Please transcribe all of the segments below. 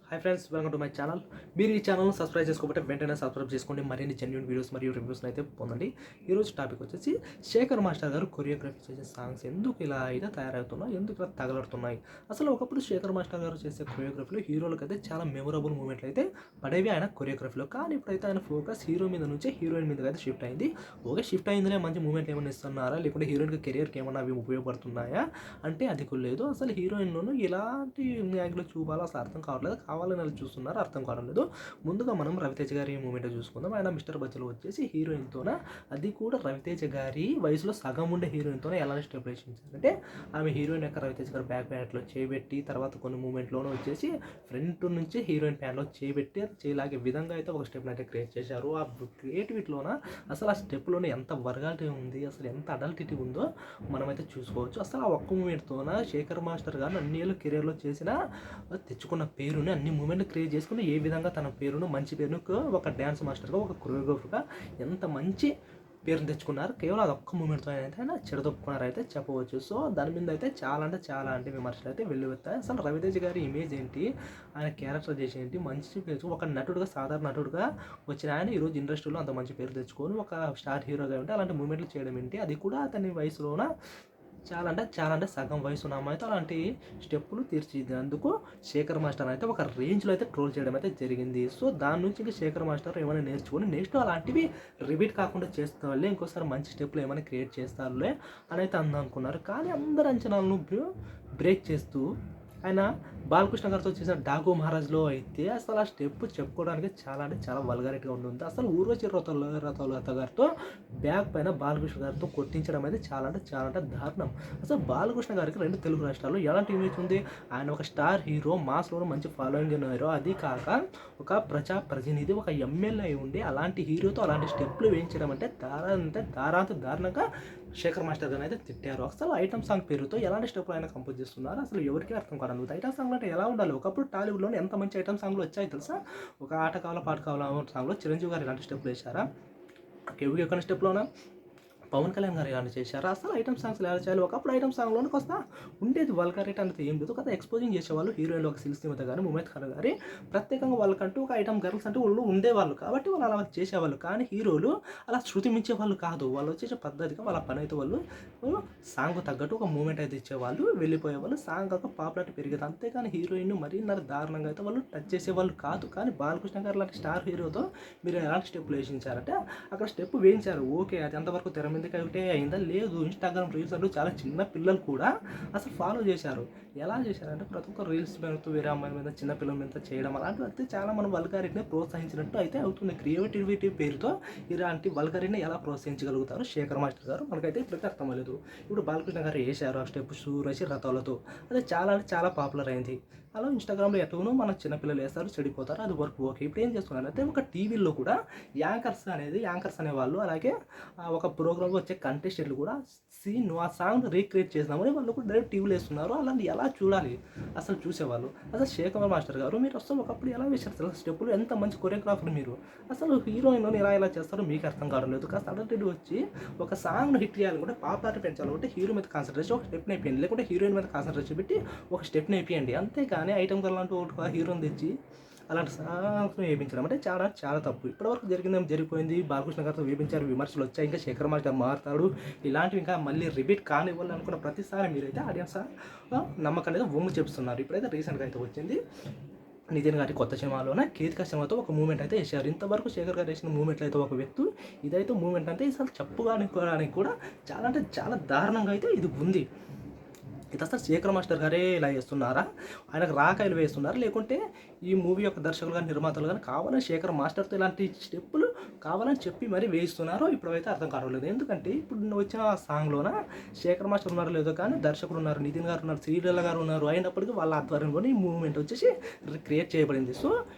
Hi friends, welcome to my channel. మీరు ఈ ఛానల్ను సబ్స్క్రైబ్ చేసుకోకపోతే వెంటనే సబ్స్క్రైబ్ చేసుకోండి. మరిన్ని జెన్యూన్ వీడియోస్ మరియు రివ్యూస్ని అయితే పొందండి. ఈరోజు టాపిక్ వచ్చేసి శేఖర్ మాస్టర్ గారు కొరియోగ్రఫీ చేసే సాంగ్స్ ఎందుకు ఇలా అయితే తయారవుతున్నాయి, ఎందుకు ఇలా తగలడుతున్నాయి. అసలు ఒకప్పుడు శేఖర్ మాస్టర్ గారు చేసే కొరియోగ్రఫీలో హీరోలకు అయితే చాలా మెమొరబుల్ మూమెంట్లు అయితే పడేవి ఆయన కొరియోగ్రఫీలో. కానీ ఇప్పుడైతే ఆయన ఫోకస్ హీరో మీద నుంచి హీరోయిన్ మీదకి అయితే షిఫ్ట్ అయింది. ఓకే, షిఫ్ట్ అయిందిలే, మంచి మూమెంట్ ఏమైనా ఇస్తున్నారా, లేకుంటే హీరోయిన్కి కెరియర్కి ఏమైనా అవి ఉపయోగపడుతున్నాయా అంటే అది కూడా లేదు. అసలు హీరోయిన్లోనూ ఎలాంటి యాంగిల్లో చూపాలో అసలు అర్థం కావట్లేదు. కావాలని వాళ్ళు చూస్తున్నారు, అర్థం కావడం లేదు. ముందుగా మనం రవితేజ గారి మూమెంట్ చూసుకుందాం. ఆయన మిస్టర్ బచ్చలు వచ్చేసి హీరోయిన్తోన, అది కూడా రవితేజ గారి వయసులో సగం ఉండే హీరోయిన్తోనే ఎలాంటి స్టెప్ వేసించారంటే, ఆమె హీరోయిన్ యొక్క రవితేజ గారు బ్యాక్ ప్యాంట్లో చేయబెట్టి, తర్వాత కొన్ని మూమెంట్లోనూ వచ్చేసి ఫ్రంట్ నుంచి హీరోయిన్ ప్యాంట్లో చేయబెట్టి చేయలాగే విధంగా అయితే ఒక స్టెప్ని అయితే క్రియేట్ చేశారు. ఆ క్రియేటివిటీలోన అసలు ఆ స్టెప్లోనే ఎంత వర్గాలిటీ ఉంది, అసలు ఎంత అడల్టిటీ ఉందో మనమైతే చూసుకోవచ్చు. అసలు ఆ ఒక్క మూమెంట్తోన శేఖర్ మాస్టర్ గారు అన్ని ఏళ్ళు కెరీర్లో చేసిన తెచ్చుకున్న పేరుని, అన్ని మూమెంట్ క్రియేట్ చేసుకుని ఏ విధంగా తన పేరును, మంచి పేరును ఒక డ్యాన్స్ మాస్టర్గా, ఒక కొరియోగ్రాఫర్గా ఎంత మంచి పేరుని తెచ్చుకున్నారు. కేవలం అది ఒక్క మూమెంట్తో అయితే ఆయన చెడదొప్పుకున్నారు అయితే చెప్పవచ్చు. సో దాని మీద అయితే చాలా అంటే విమర్శలు అయితే వెల్లువెత్తాయి. అసలు రవితేజ గారి ఇమేజ్ ఏంటి, ఆయన క్యారెక్టర్ చేసి ఏంటి, మంచి పేరు ఒక నటుడుగా, సాధారణ నటుడుగా వచ్చిన ఆయన ఈరోజు ఇండస్ట్రీలో అంత మంచి పేరు తెచ్చుకొని ఒక స్టార్ హీరోగా ఉంటే అలాంటి మూమెంట్లు చేయడం ఏంటి, అది కూడా అతని వయసులోన చాలా అంటే సగం వయసు ఉన్న అమ్మాయితో అలాంటి స్టెప్పులు తీర్చిదిద్దేందుకు శేఖర్ మాస్టర్ అయితే ఒక రేంజ్లో అయితే ట్రోల్ చేయడం అయితే జరిగింది. సో దాని నుంచి ఇంకా శేఖర్ మాస్టర్ ఏమైనా నేర్చుకొని నెక్స్ట్ అలాంటివి రిపీట్ కాకుండా చేస్తారులే, ఇంకోసారి మంచి స్టెప్పులు ఏమైనా క్రియేట్ చేస్తారులే అని అయితే అనుకున్నారు. కానీ అందరి అంచనాలను బ్రేక్ చేస్తూ ఆయన బాలకృష్ణ గారితో చేసిన డాగు మహారాజ్లో అయితే అసలు ఆ స్టెప్ చెప్పుకోవడానికి చాలా వల్గారిటీగా ఉంటుంది. అసలు ఊర్వశి రథోలత గారితో బ్యాక్ పైన బాలకృష్ణ గారితో కొట్టించడం అయితే చాలా దారుణం. అసలు బాలకృష్ణ గారికి 2 తెలుగు రాష్ట్రాల్లో ఎలాంటి ఇమేజ్ ఉంది, ఆయన ఒక స్టార్ హీరో, మాస్లో మంచి ఫాలోయింగ్ ఉన్న హీరో, అది కాక ఒక ప్రజాప్రతినిధి, ఒక ఎమ్మెల్యే ఉండి అలాంటి హీరోతో అలాంటి స్టెప్లు వేయించడం అంటే దారుణంగా శేఖర్ మాస్టర్ గారిని అయితే తిట్టారు. అసలు ఐటమ్ సాంగ్ పేరుతో ఎలాంటి స్టెప్లు ఆయన కంపోజ్ చేస్తున్నారు అసలు ఎవరికి అర్థం కాదు. ఐటమ్ సాంగ్ అంటే ఎలా ఉండాలి, ఒకప్పుడు టాలీవుడ్లోనే ఎంత మంచి ఐటమ్ సాంగ్లు వచ్చాయి తెలుసా. ఒక ఆట కావాలా పాట కావాలా సాంగ్లో చిరంజీవి గారు ఇలాంటి స్టెప్లు వేశారా, కేవీ ఎక్కడ స్టెప్లోనా పవన్ కళ్యాణ్ గారు ఏమైనా చేశారు. అసలు ఐటమ్ సాంగ్స్ ఎలా చేయాలి, ఒకప్పుడు ఐటమ్ సాంగ్లోనే కొస్త ఉండేది వల్గారిటీ అనేది ఏం లేదు కదా. ఎక్స్పోజింగ్ చేసేవాళ్ళు హీరోయిన్లు, ఒక సిల్సిమత గారు, ముమైత్ ఖాన్ గారి ప్రత్యేకంగా వాళ్ళకంటూ ఒక ఐటమ్ గర్ల్స్ అంటే వాళ్ళు ఉండేవాళ్ళు కాబట్టి వాళ్ళు అలా చేసేవాళ్ళు. కానీ హీరోలు అలా శృతి మించే వాళ్ళు కాదు, వాళ్ళు వచ్చేసే పద్ధతిగా వాళ్ళ పని అయితే వాళ్ళు సాంగ్ తగ్గట్టు ఒక మూమెంట్ అయితే ఇచ్చేవాళ్ళు, వెళ్ళిపోయేవాళ్ళు. సాంగ్ ఒక పాపులారిటీ పెరిగేది, అంతేకాని హీరోయిన్ మరీ దారుణంగా అయితే వాళ్ళు టచ్ చేసేవాళ్ళు కాదు. కానీ బాలకృష్ణ గారు లాంటి స్టార్ హీరోతో మీరు ఎలాంటి స్టెప్పులు వేయించారంటే, అక్కడ స్టెప్ వేయించారు, ఓకే, అది ఎంతవరకు తెర మీద ఒకటే అయిందా లేదు. ఇన్స్టాగ్రామ్ రీల్స్ అంటూ చాలా చిన్న పిల్లలు కూడా అసలు ఫాలో చేశారు. ఎలా చేశారంటే ప్రతి ఒక్క రీల్స్ పెడుతూ వేరే అమ్మాయి మీద, చిన్న పిల్లల మీద చేయడం అలాంటివి అయితే చాలా మనం వల్గారిటీని ప్రోత్సహించినట్టు అయితే అవుతుంది. క్రియేటివిటీ పేరుతో ఇలాంటి వల్గారిటీని ఎలా ప్రోత్సహించగలుగుతారు శేఖర్ మాస్టర్ గారు మనకైతే ఇప్పటికీ అర్థమలేదు. ఇప్పుడు బాలకృష్ణ గారు వేశారు ఆ స్టెప్ సూరసి రథాలతో, అది చాలా పాపులర్ అయింది. అలా ఇన్స్టాగ్రామ్లో ఎటువనో మన చిన్నపిల్లలు వేస్తారు, చెడిపోతారు, అది వర్క్ ఓకే. ఇప్పుడు ఏం చేస్తున్నారు అంటే ఒక టీవీలో కూడా యాంకర్స్ అనేవాళ్ళు, అలాగే ఒక ప్రోగ్రామ్లో వచ్చే కంటెస్టెంట్లు కూడా నువ్వు ఆ సాంగ్ రీక్రియేట్ చేసినామని వాళ్ళు కూడా డైరెక్ట్ టీవీలో వేస్తున్నారు. అలాంటి ఎలా చూడాలి అసలు చూసేవాళ్ళు. అసలు శేఖర్ మాస్టర్ గారు మీరు అసలు ఒకప్పుడు ఎలా వేశారు అసలు స్టెప్పులు, ఎంత మంచి కొరియోగ్రాఫర్ మీరు, అసలు హీరోయిన్లో ఎలా చేస్తారో మీకు అర్థం కావడం లేదు. కాస్త అడల్టెడ్ వచ్చి ఒక సాంగ్ను హిట్ చేయాలనుకుంటే, పాపులారిటీ పెంచాలనుకుంటే హీరో మీద కాన్సన్ట్రేషన్ ఒక స్టెప్ నేర్పియండి, లేకుంటే హీరోయిన్ మీద కాన్సన్ట్రేషన్ పెట్టి ఒక స్టెప్ నేర్పియండి. అంతేకాని ఐటమ్ గర్ల్ అంటూ ఒక హీరోని తెచ్చి అలాంటి సాంగ్స్ వేయించడం అంటే చాలా తప్పు. ఇప్పటివరకు జరిగిపోయింది. బాలకృష్ణ గారితో వేయించారు, విమర్శలు వచ్చాయి, ఇంకా శేఖర్ మాస్టర్ మారుతాడు, ఇలాంటివి ఇంకా మళ్ళీ రిపీట్ కానివ్వాలి అనుకున్న ప్రతిసారి మీరైతే ఆడియన్స్ నమ్మకం అనేది వమ్ము చెప్తున్నారు. ఇప్పుడైతే రీసెంట్గా అయితే వచ్చింది నితిన్ గారి కొత్త సినిమాలోనే కేతిక సినిమాతో ఒక మూమెంట్ అయితే వేశారు. ఇంతవరకు శేఖర్ గారు వేసిన మూమెంట్లు అయితే ఒక వ్యక్తి, ఇదైతే మూమెంట్ అంటే అసలు చెప్పుకోవడానికి కూడా చాలా దారుణంగా అయితే ఇది ఉంది. ఇది అసలు శేఖర్ మాస్టర్ గారే ఇలా చేస్తున్నారా, ఆయనకు రాకాయలు వేస్తున్నారా, లేకుంటే ఈ మూవీ యొక్క దర్శకులు కానీ నిర్మాతలు కానీ కావాలని శేఖర్ మాస్టర్తో ఇలాంటి స్టెప్పులు కావాలని చెప్పి మరీ వేయిస్తున్నారో ఇప్పుడైతే అర్థం కావట్లేదు. ఎందుకంటే ఇప్పుడు వచ్చిన సాంగ్లోన శేఖర్ మాస్టర్ ఉన్నారు లేదో కానీ దర్శకులు ఉన్నారు, నితిన్ గారు ఉన్నారు, శ్రీలీల గారు ఉన్నారు, అయినప్పటికీ వాళ్ళ ఆధ్వర్యంలోనే ఈ మూవ్మెంట్ వచ్చేసి క్రియేట్ చేయబడింది. సో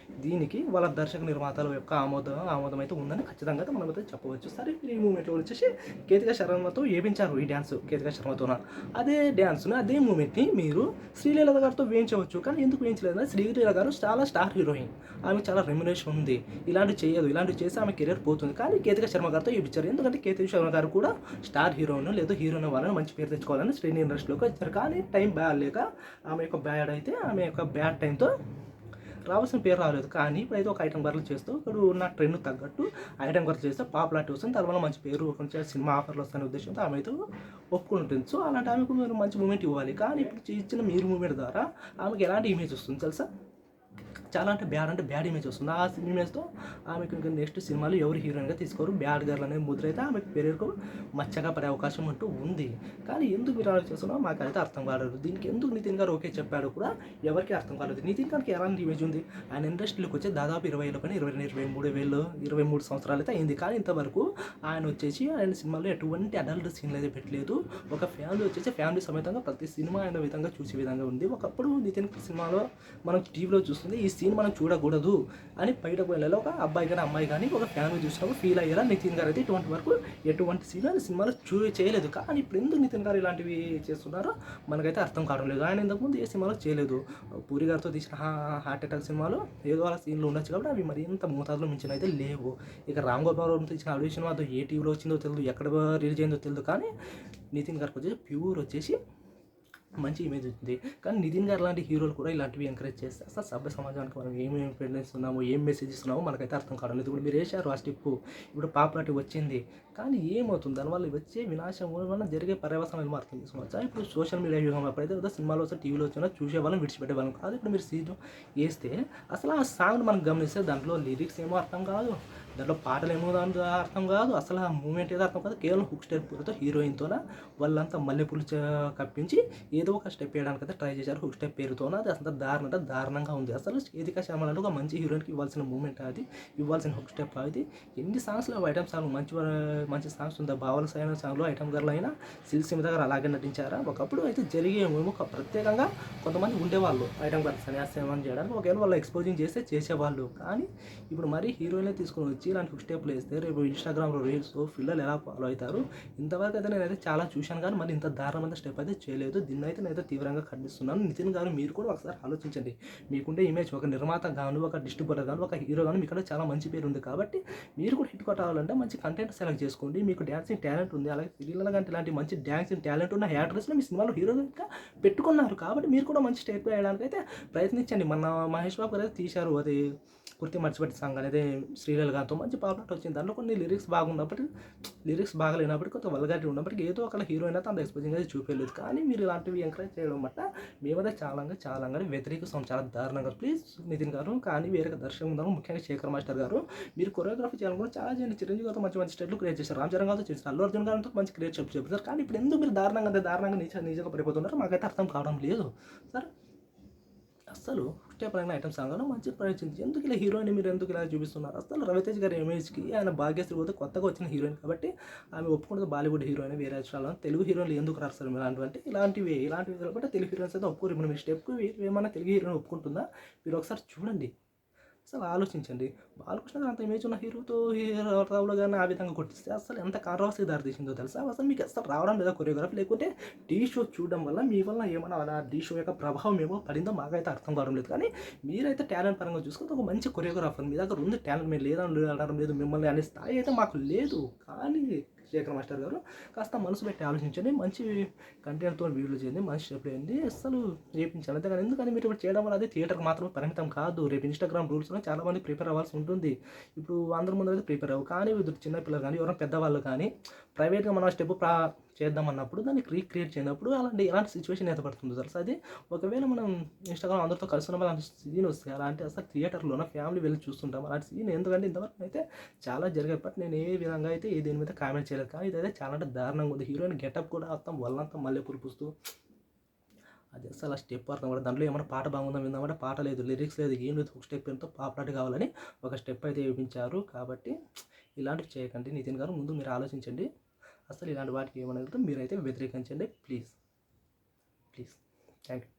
దీనికి వాళ్ళ దర్శక నిర్మాతల యొక్క ఆమోదం అయితే ఉందని ఖచ్చితంగా అయితే మనం అయితే చెప్పవచ్చు. సరే, ఈ మూమెంట్లో వచ్చేసి కేతిక శర్మతో వేయించారు ఈ డ్యాన్స్, కేతిక శర్మతోన అదే డ్యాన్స్ను అదే మూమెంట్ని మీరు శ్రీలీల గారితో వేయించవచ్చు. కానీ ఎందుకు వేయించలేదు, శ్రీలీల గారు చాలా స్టార్ హీరోయిన్, ఆమె చాలా రెమ్యునేషన్ ఉంది, ఇలాంటివి చేసి ఆమె కెరీర్ పోతుంది. కానీ కేతిక శర్మ గారితో వేయించారు, ఎందుకంటే కేతిక శర్మ గారు కూడా స్టార్ హీరోయిన్ లేదా హీరోయిన్ వాళ్ళని మంచి పేరు తెచ్చుకోవాలని శ్రేణి ఇండస్ట్రీలోకి వచ్చారు. కానీ టైం బ్యాడ్ లేక ఆమె యొక్క బ్యాడ్ టైంతో రావాల్సిన పేరు రాలేదు. కానీ ఇప్పుడైతే ఒక ఐటెం వర్క్లు చేస్తూ ఇప్పుడు ఉన్న ట్రెండ్ తగ్గట్టు ఐటెం వర్క్ చేస్తే పాపులారిటీ వస్తుంది, దానివల్ల మంచి పేరు కొంచెం సినిమా ఆఫర్లు వస్తాయనే ఉద్దేశంతో ఆమె అయితే ఒప్పుకుంటుంది. సో అలాంటి ఆమెకు మీరు మంచి మూమెంట్ ఇవ్వాలి. కానీ ఇప్పుడు ఇచ్చిన మీరు మూమెంట్ ద్వారా ఆమెకి ఎలాంటి ఇమేజ్ వస్తుంది తెలుసా? చాలా అంటే బ్యాడ్ ఇమేజ్ వస్తుంది. ఆ ఇమేజ్తో ఆమెకు ఇంకా నెక్స్ట్ సినిమాలు ఎవరు హీరోయిన్గా తీసుకోరు. బ్యాడ్ గర్ల్ అనే ముద్ర అయితే ఆమెకు కెరీర్కు మచ్చగా పడే అవకాశం అంటూ ఉంది. కానీ ఎందుకు మీరు అలా చేస్తున్నారో మాకైతే అర్థం కాలేదు. దీనికి ఎందుకు నితిన్ గారు ఓకే చెప్పాడు కూడా ఎవరికి అర్థం కాలేదు. నితిన్ గారికి ఎలాంటి ఇమేజ్ ఉంది? ఆయన ఇండస్ట్రీలోకి వచ్చి దాదాపు 23 సంవత్సరాలు అయితే అయింది. కానీ ఇంతవరకు ఆయన వచ్చేసి ఆయన సినిమాలో ఎటువంటి అడల్ట్ సీన్లు అయితే పెట్టలేదు. ఒక ఫ్యామిలీ వచ్చేసి ఫ్యామిలీ సమేతంగా ప్రతి సినిమా ఆయన విధంగా చూసే విధంగా ఉంది. ఒకప్పుడు నితిన్ సినిమాలో మనం టీవీలో చూస్తుంది ఈ సీన్ మనం చూడకూడదు అని బయటకు వెళ్ళాలి. ఒక అబ్బాయి కానీ అమ్మాయి కానీ ఒక ఫ్యామిలీ చూసినప్పుడు ఫీల్ అయ్యేలా నితిన్ గారు అయితే ఇటువంటి వరకు ఎటువంటి సీన్ సినిమాలో చేయలేదు. కానీ ఇప్పుడు ఎందుకు నితిన్ గారు ఇలాంటివి చేస్తున్నారో మనకైతే అర్థం కావడం లేదు. ఆయన ఇంతకుముందు ఏ సినిమాలో చేయలేదు. పూరి గారితో తీసిన హార్ట్ అటాక్ సినిమాలో ఏదో అలా సీన్లు ఉండొచ్చు కాబట్టి అవి మరి ఇంత మోతాదులో మించిన అయితే లేవు. ఇక రామ్ గోపాల్ వర్మ తీసిన అడవి సినిమా అది ఏ టీవీలో వచ్చిందో తెలియదు, ఎక్కడ రిలీజ్ అయిందో తెలియదు. కానీ నితిన్ గారికి వచ్చేసి ప్యూర్ వచ్చేసి మంచి ఇమేజ్ ఉంటుంది. కానీ నితిన్ గారు లాంటి హీరోలు కూడా ఇలాంటివి ఎంకరేజ్ చేస్తే అసలు సభ్య సమాజానికి మనం ఏమేమి ఇంపార్టెన్స్ ఉన్నామో ఏం మెసేజ్ ఇస్తున్నామో మనకైతే అర్థం కావడం లేదు. ఇప్పుడు మీరు వేశారు ఆ స్టెప్, ఇప్పుడు పాపులారిటీ వచ్చింది, కానీ ఏమవుతుంది దానివల్ల వచ్చే వినాశం వల్ల జరిగే పర్యవసానాలు అర్థం చేసుకోవచ్చు. ఇప్పుడు సోషల్ మీడియా యుగం అప్పుడైతే ఏదో సినిమాలో వచ్చి టీవీలో వచ్చినా చూసేవాళ్ళం విడిచిపెట్టేవాళ్ళం కాదు. ఇప్పుడు మీరు సీన్ వేస్తే అసలు ఆ సాంగ్ మనం గమనిస్తే దాంట్లో లిరిక్స్ ఏమో అర్థం కాదు, దాంట్లో పాటలు ఏమో దాంట్లో అర్థం కాదు, అసలు ఆ మూమెంట్ ఏదో అర్థం కాదు. కేవలం హుక్ స్టెప్తో హీరోయిన్తోన వాళ్ళంతా మల్లెపూలు కప్పించి ఏదో ఒక స్టెప్ వేయడానికి అయితే ట్రై చేశారు. హుక్ స్టెప్ పేరుతోన అది అసలు దారుణంగా ఉంది. అసలు ఏదికా శర్మ అంటే ఒక మంచి హీరోయిన్కి ఇవ్వాల్సిన మూమెంట్ అది, ఇవ్వాల్సిన హుక్ స్టెప్ అది. ఎన్ని సాంగ్స్లో ఐటమ్ సాంగ్ మంచి సాంగ్స్ ఉంది. బావల సైన సాంగ్లో ఐటమ్ గర్ల్ అయినా సిల్సిమ్ దగ్గర అలాగే నటించారా. ఒకప్పుడు అయితే జరిగేమేమో ప్రత్యేకంగా కొంతమంది ఉండేవాళ్ళు ఐటమ్ గర్ల్స్ అని సినిమా చేయడానికి, ఒకవేళ వాళ్ళు ఎక్స్పోజింగ్ చేస్తే చేసేవాళ్ళు. కానీ ఇప్పుడు మరీ హీరోయిన్లే తీసుకొని వచ్చి ఇలాంటి హుక్ స్టెప్లు వేస్తే రేపు ఇన్స్టాగ్రామ్లో రీల్స్ పిల్లలు ఎలా ఫాలో అవుతారు. ఇంతవరకు అయితే నేనైతే చాలా చూశాను కానీ మరి ఇంత దారుణమైన స్టెప్ అయితే చేయలేదు. దీన్ని అయితే నేనైతే తీవ్రంగా ఖండిస్తున్నాను. నితిన్ గారు మీరు కూడా ఒకసారి ఆలోచించండి. మీకుండే ఇమేజ్ ఒక నిర్మాత గాను, ఒక డిస్ట్రిబ్యూటర్ గాను, ఒక హీరో గాను మీకు చాలా మంచి పేరు ఉంది కాబట్టి మీరు కూడా హిట్ కొట్టాలంటే మంచి కంటెంట్ సెలెక్ట్ చేసుకోండి. మీకు డ్యాన్సింగ్ టాలెంట్ ఉంది, అలాగే సిరిల గంట ఇలాంటి మంచి డ్యాన్సింగ్ టాలెంట్ ఉన్న యాక్టర్స్ని మీ సినిమాలో హీరోగా పెట్టుకున్నారు కాబట్టి మీరు కూడా మంచి స్టెప్ వేయడానికి అయితే ప్రయత్నించండి. మన మహేష్ బాబు గారు అయితే తీశారు అది కుర్తి మర్చిపెట్టి సాంగ్ అనేది శ్రీలీల గారితో మంచి పాపులారిటీ వచ్చింది. దాంట్లో కొన్ని లిరిక్స్ బాగున్నప్పటికీ లిరిక్స్ బాగలేనప్పటికీ కొంత వల్గారిటీ ఉన్నప్పటికీ ఏదో ఒక హీరోయిన్ అయితే అంత ఎక్స్పోజింగ్ అయితే చూపించలేదు. కానీ మీరు ఇలాంటివి ఎంకరేజ్ చేయడం బట్ట మేమైతే చాలా వ్యతిరేకిస్తాం, చాలా దారుణంగా. ప్లీజ్ నితిన్ గారు కానీ వేరే దర్శకులు ఉన్నారు, ముఖ్యంగా శేఖర్ మాస్టర్ గారు, మీరు కొరియోగ్రఫీ చేయాలని కూడా చాలా చేయండి. చిరంజీవి గారితో మంచి స్టెప్లు క్రియేట్ చేశారు, రామ్ చరణ్ గారితో చేశారు, అల్లు అర్జున్ గారితో మంచి క్రియేట్ చెప్తారు. కానీ ఇప్పుడు ఎందుకు మీరు దారుణంగా నిజంగా పడిపోతున్నారు మాకైతే అర్థం కావడం లేదు సార్. అసలు స్టెప్ అయిన ఐటమ్ సాంగ్ మంచి ప్రయత్నించి ఎందుకు ఇలా హీరోయిన్ మీరు ఎందుకు ఇలా చూపిస్తున్నారు? అసలు రవితేజ్ గారి ఇమేజ్కి ఆయన భాగ్యశ్రీ పోతే కొత్తగా వచ్చిన హీరోయిన్ కాబట్టి ఆమె ఒప్పుకుంటుంది. బాలీవుడ్ హీరోయిన్ వేరే రాష్ట్రాల్లో తెలుగు హీరోయిన్లు ఎందుకు రాస్తారు ఇలాంటివి ఇలాంటివి కాబట్టి తెలుగు హీరోయిన్స్ అయితే ఒప్పుకోరు. ఇప్పుడు మీరు స్టెప్కి ఏమన్నా తెలుగు హీరోయిన్ ఒప్పుకుంటుందా మీరు ఒకసారి చూడండి, అసలు ఆలోచించండి. బాలకృష్ణ గారు అంత ఇమేజ్ ఉన్న హీరోతో హీరోలో కానీ ఆ విధంగా కొట్టిస్తే అసలు ఎంత కాంట్రవర్సీ దారితీసిందో తెలుసా? అసలు మీకు అసలు రావడం లేదా కొరియోగ్రఫీ, లేకుంటే టీ షో చూడడం వల్ల మీ వల్ల ఏమన్నా అలా టీ షో యొక్క ప్రభావం ఏమో పడిందో మాకైతే అర్థం కావడం లేదు. కానీ మీరైతే టాలెంట్ పరంగా చూసుకుంటే ఒక మంచి కొరియోగ్రాఫర్ మీ దగ్గర ఉంది, టాలెంట్ మీరు అనడం లేదు, మిమ్మల్ని అనే స్థాయి అయితే మాకు లేదు. కానీ శేఖర్ మాస్టర్ గారు కాస్త మనసు పెట్టి ఆలోచించండి, మంచి కంటెంట్తో వీడియోలు చేయండి, మంచి స్టెప్ వేయండి, అసలు చేయించాలి. అంతేగాని ఎందుకని మీరు ఇప్పుడు చేయడం వల్ల అది థియేటర్కి మాత్రమే పరిమితం కాదు. రేపు ఇన్స్టాగ్రామ్ రూల్స్లో చాలామంది ప్రిపేర్ అవ్వాల్సి ఉంటుంది. ఇప్పుడు అందరి ముందు అయితే ప్రిపేర్ అవ్వు, కానీ చిన్నపిల్లలు కానీ ఎవరైనా పెద్దవాళ్ళు కానీ ప్రైవేట్గా మనం స్టెప్ చేద్దామన్నప్పుడు దాన్ని రీక్రియేట్ చేయనప్పుడు ఎలాంటి సిచ్యువేషన్ ఏర్పడుతుందో తెలుసు. అది ఒకవేళ మనం ఇన్స్టాగ్రామ్ అందరితో కలిసి ఉన్న అలాంటి సీన్ వస్తే అలాంటి అసలు థియేటర్లోన ఫ్యామిలీ వెళ్ళి చూస్తుంటాం అలాంటి సీన్. ఎందుకంటే ఇంతవరకు అయితే చాలా జరిగాయి, బట్ నేను ఏ విధంగా అయితే దేని మీద కామెంట్ చేయలేదు. కానీ ఇదైతే చాలా అంటే దారుణంగా ఉంది. హీరోయిన్ గెటప్ కూడా మొత్తం వాళ్ళంతా మల్లెపూలు పూస్తూ అది అసలు ఆ స్టెప్ అర్థం కూడా దాంట్లో ఏమైనా పాట బాగుందా విందామంటే పాట లేదు, లిరిక్స్ లేదు, ఏం లేదు. ఒక స్టెప్ ఎంతో పాపులారిటీ కావాలని ఒక స్టెప్ అయితే వేయించారు. కాబట్టి ఇలాంటివి చేయకండి నితిన్ గారు, ముందు మీరు ఆలోచించండి. అసలు ఇలాంటి వాటికి ఏమన్నా మీరైతే వ్యతిరేకించండి ప్లీజ్. Thank you.